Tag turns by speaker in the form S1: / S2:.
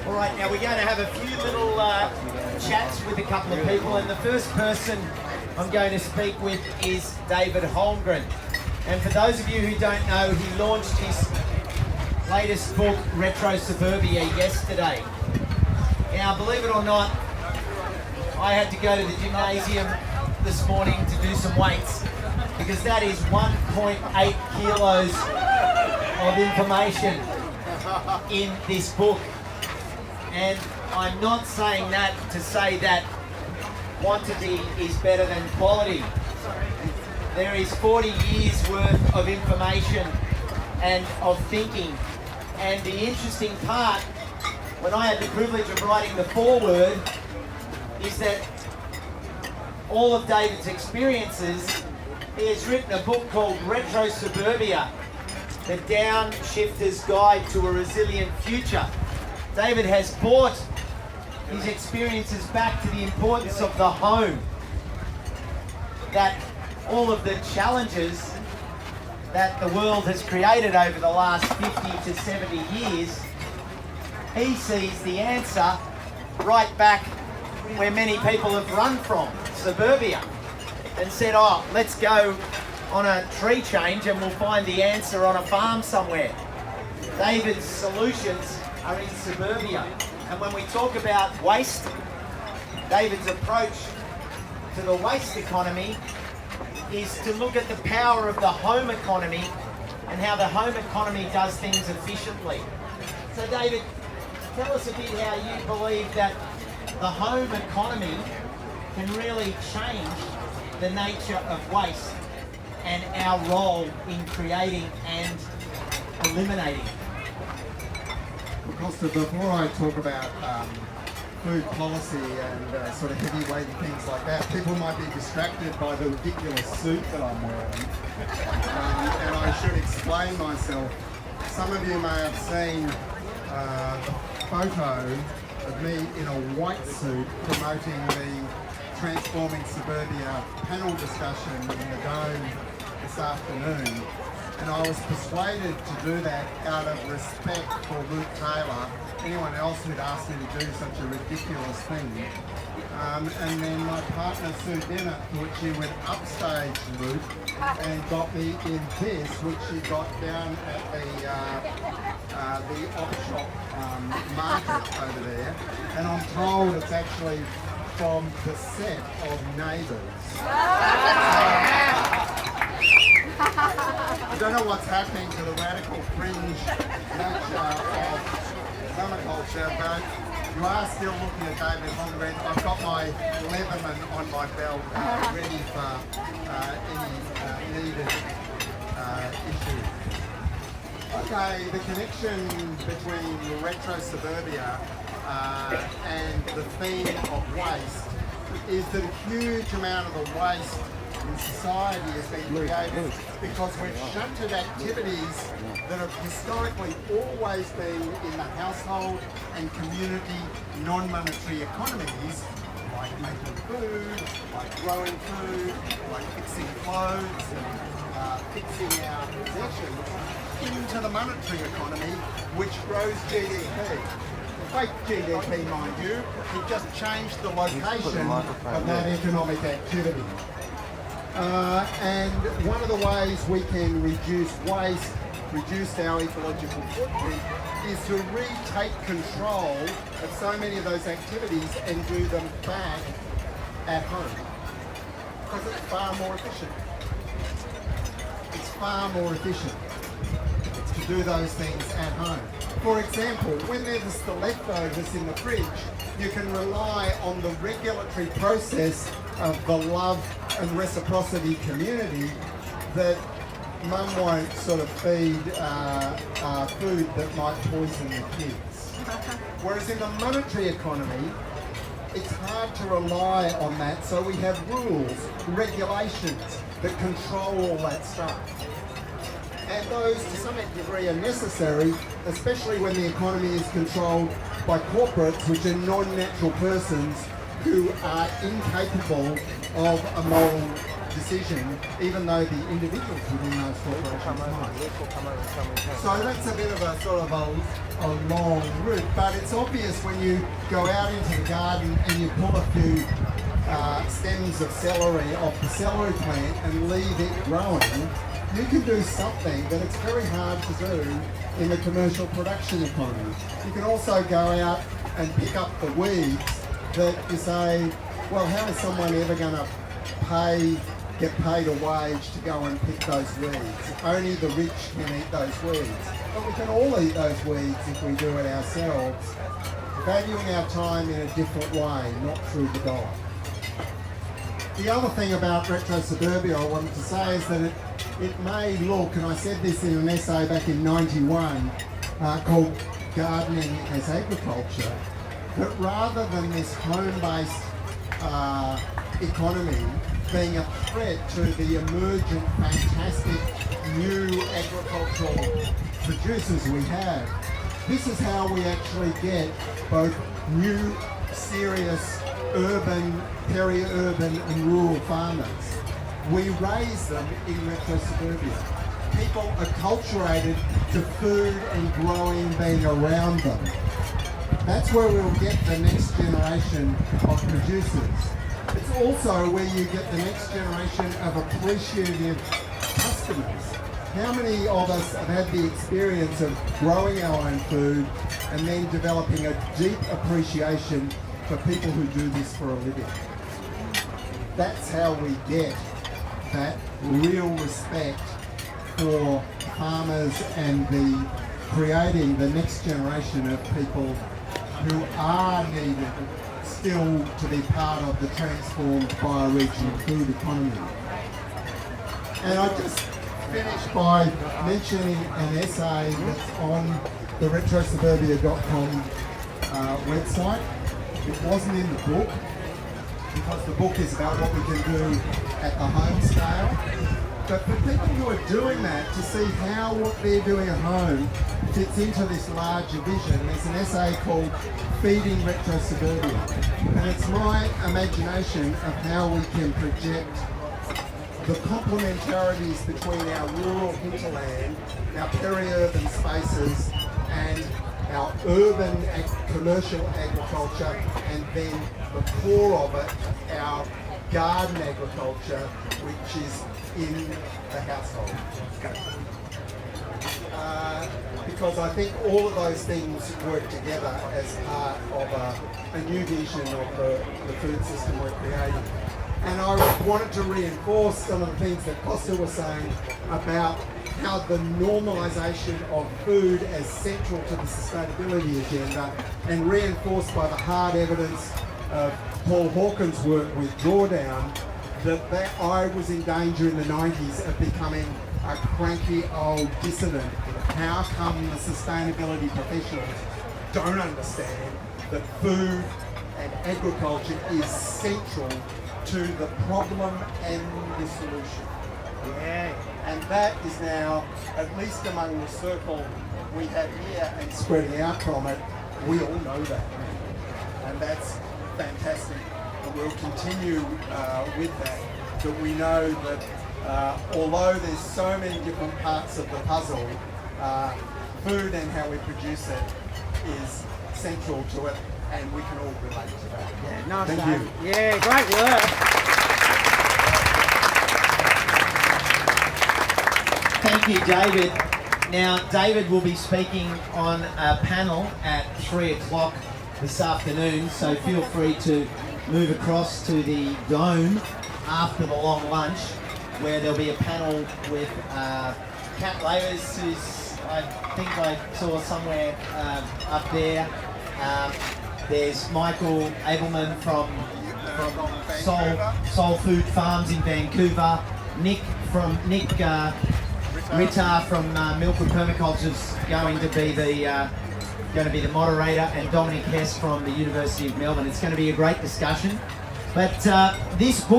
S1: All right, now we're going to have a few little chats with a couple of people, and the first person I'm going to speak with is David Holmgren. And for those of you who don't know, he launched his latest book, RetroSuburbia, yesterday. Now, believe it or not, I had to go to the gymnasium this morning to do some weights, because that is 1.8 kilos of information in this book. And I'm not saying that to say that quantity is better than quality. There is 40 years worth of information and of thinking. And the interesting part, when I had the privilege of writing the foreword, is that all of David's experiences, he has written a book called RetroSuburbia, The Downshifter's Guide to a Resilient Future. David has brought his experiences back to the importance of the home, that all of the challenges that the world has created over the last 50 to 70 years, he sees the answer right back where many people have run from, suburbia, and said, oh, let's go on a tree change and we'll find the answer on a farm somewhere. David's solutions are in suburbia. And when we talk about waste, David's approach to the waste economy is to look at the power of the home economy and how the home economy does things efficiently. So David, tell us a bit how you believe that the home economy can really change the nature of waste and our role in creating and eliminating.
S2: Well, Costa, before I talk about food policy and sort of heavy-weighty things like that, people might be distracted by the ridiculous suit that I'm wearing. And I should explain myself. Some of you may have seen a photo of me in a white suit promoting the Transforming Suburbia panel discussion in the Dome this afternoon. And I was persuaded to do that out of respect for Luke Taylor, anyone else who'd asked me to do such a ridiculous thing. And then my partner Sue Dennett thought she would upstage Luke and got me in this, which she got down at the op-shop market over there. And I'm told it's actually from the set of Neighbours. I don't know what's happening to the radical fringe nature of permaculture, but you are still looking at David Holmgren. I've got my Leatherman on my belt, ready for any needed issue. Okay, the connection between RetroSuburbia and the theme of waste is that a huge amount of the waste in society has been created because we've shunted activities that have historically always been in the household and community non-monetary economies, like making food, like growing food, like fixing clothes, and fixing our possessions, into the monetary economy, which grows GDP. Fake GDP, mind you, it just changed the location of that economic activity. And one of the ways we can reduce waste, reduce our ecological footprint, is to retake control of so many of those activities and do them back at home. Because it's far more efficient. It's far more efficient to do those things at home. For example, when there's still leftovers in the fridge, you can rely on the regulatory process of the love and reciprocity community that mum won't sort of feed food that might poison the kids. Whereas in the monetary economy, it's hard to rely on that, so we have rules, regulations that control all that stuff. And those, to some degree, are necessary, especially when the economy is controlled by corporates, which are non-natural persons who are incapable of a moral decision, even though the individuals within those corporations might. So that's a bit of a sort of a long route, but it's obvious when you go out into the garden and you pull a few stems of celery off the celery plant and leave it growing, you can do something that it's very hard to do in the commercial production economy. You can also go out and pick up the weeds that you say, well, how is someone ever going to get paid a wage to go and pick those weeds? Only the rich can eat those weeds. But we can all eat those weeds if we do it ourselves, valuing our time in a different way, not through the dollar. The other thing about RetroSuburbia I wanted to say is that it may look, and I said this in an essay back in '91 called Gardening as Agriculture, that rather than this home-based economy being a threat to the emergent, fantastic new agricultural producers we have, this is how we actually get both new, serious, urban, peri-urban and rural farmers. We raise them in RetroSuburbia. People are acculturated to food and growing being around them. That's where we'll get the next generation of producers. It's also where you get the next generation of appreciative customers. How many of us have had the experience of growing our own food and then developing a deep appreciation for people who do this for a living? That's how we get that real respect for farmers and creating the next generation of people who are needed still to be part of the transformed bioregional food economy. And I just finished by mentioning an essay that's on the RetroSuburbia.com website. It wasn't in the book, because the book is about what we can do at the home scale. But for people who are doing that, to see how what they're doing at home fits into this larger vision, there's an essay called Feeding RetroSuburbia. And it's my imagination of how we can project the complementarities between our rural hinterland, our peri-urban spaces, and our urban commercial agriculture, and then the core of it, our garden agriculture, which is in the household. Because I think all of those things work together as part of a new vision of the food system we're creating. And I wanted to reinforce some of the things that Costa was saying about how the normalisation of food as central to the sustainability agenda, and reinforced by the hard evidence of Paul Hawkins' work with Drawdown, that I was in danger in the 90s of becoming a cranky old dissident. How come the sustainability professionals don't understand that food and agriculture is central to the problem and the solution? Yeah. And that is now, at least among the circle we have here and spreading out from it, we all know that. And that's fantastic. And we'll continue with that. But we know that although there's so many different parts of the puzzle, food and how we produce it is central to it, and we can all relate to that.
S3: Yeah, nice.
S2: Thank you.
S3: Yeah, great work.
S1: Thank you, David. Now, David will be speaking on a panel at 3 o'clock this afternoon, so feel free to move across to the Dome after the long lunch, where there'll be a panel with Kat Layers, who's, I think I saw somewhere up there. There's Michael Abelman from Soul Food Farms in Vancouver. Nick Ritar from Milkwood Permaculture is going to be the moderator, and Dominic Hess from the University of Melbourne. It's going to be a great discussion. But this book